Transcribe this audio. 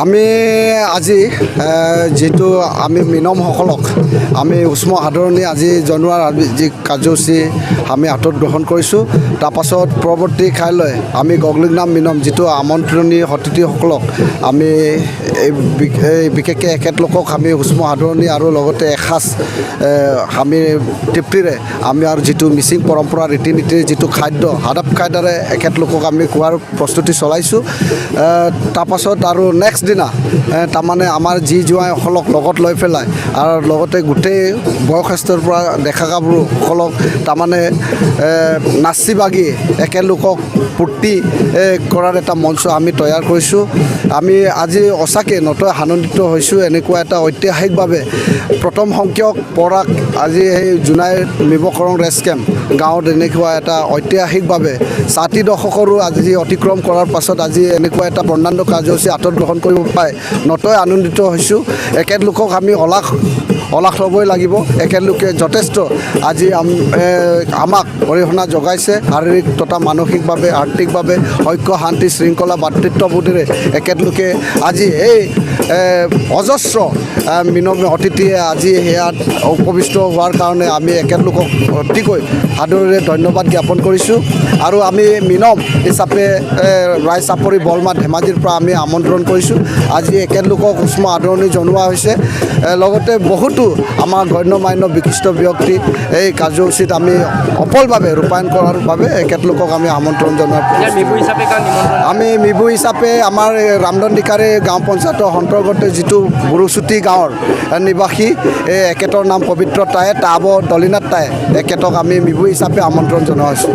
আমি আজি যেহেতু আমি মিনমসকলক আমি উষ্ম আদৰণি আজি জনোৱাৰ যি কাৰ্যসূচী আমি হাতত গ্ৰহণ কৰিছোঁ। তাৰপাছত পৰৱৰ্তী কাইলৈ আমি গগলিংনাম মিনম যিটো আমন্ত্ৰণী অতিথিসকলক আমি বিশেষকৈ এখেতলোকক আমি উষ্ম আদৰণি আৰু লগতে এসাঁজ আমি তৃপ্তিৰে আমি আৰু যিটো মিচিং পৰম্পৰা ৰীতি নীতিৰ যিটো খাদ্য সাদপ খাদ্যৰে এখেতলোকক আমি খোৱাৰ প্ৰস্তুতি চলাইছোঁ। তাৰপাছত আৰু নেক্সট দিনা তাৰমানে আমাৰ যি জোৱাইসকলক লগত লৈ পেলাই আৰু লগতে গোটেই বয়সস্থৰ পৰা ডেকা গাভৰুসকলক তাৰমানে নাচি বাগি একেলোকক ফূৰ্তি কৰাৰ এটা মঞ্চ আমি তৈয়াৰ কৰিছোঁ। আমি আজি সঁচাকৈ নথৈ আনন্দিত হৈছোঁ। এনেকুৱা এটা ঐতিহাসিকভাৱে প্ৰথম সংখ্যক পৰাক আজি সেই জোনাই মিবকৰং ৰেষ্ট কেম্প গাঁৱত এনেকুৱা এটা ঐতিহাসিকভাৱে ৬০ দশকৰো আজি অতিক্ৰম কৰাৰ পাছত আজি এনেকুৱা এটা বৰ্ণাঢ্য কাৰ্যসূচী হাতত গ্ৰহণ কৰিব পাই নথৈ আনন্দিত হৈছোঁ। এখেতলোকক আমি অলাখ ল'বই লাগিব। এখেতলোকে যথেষ্ট আজি আমাক অৰিহণা যোগাইছে শাৰীৰিক তথা মানসিকভাৱে আৰ্থিকভাৱে ঐক্য শান্তি শৃংখলা ভাতৃত্ববোধেৰে এখেতলোকে আজি এই অজস্ৰ মিনমী অতিথিয়ে আজি সেয়াত উপবিষ্ট হোৱাৰ কাৰণে আমি এখেতলোকক অতিকৈ আদৰেৰে ধন্যবাদ জ্ঞাপন কৰিছোঁ। আৰু আমি মিনম হিচাপে ৰাইজ চাপৰি বলমা ধেমাজিৰ পৰা আমি আমন্ত্ৰণ কৰিছোঁ। আজি এখেতলোকক উষ্ম আদৰণি জনোৱা হৈছে। লগতে বহুতো আমাৰ গণ্য মান্য বিশিষ্ট ব্যক্তি এই কাৰ্যসূচীত আমি সফলভাৱে ৰূপায়ণ কৰাৰ বাবে এখেতলোকক আমি আমন্ত্ৰণ জনোৱাৰ আমি মিবু হিচাপে আমাৰ ৰামদন ডিকাৰে গাঁও পঞ্চায়তৰ অন্তৰ্গত যিটো বুৰুচুটি গাঁৱৰ নিবাসী এখেতৰ নাম পবিত্ৰ টাই টাব দলিনাথ টাই এখেতক আমি মিবু হিচাপে আমন্ত্ৰণ জনোৱা হৈছোঁ।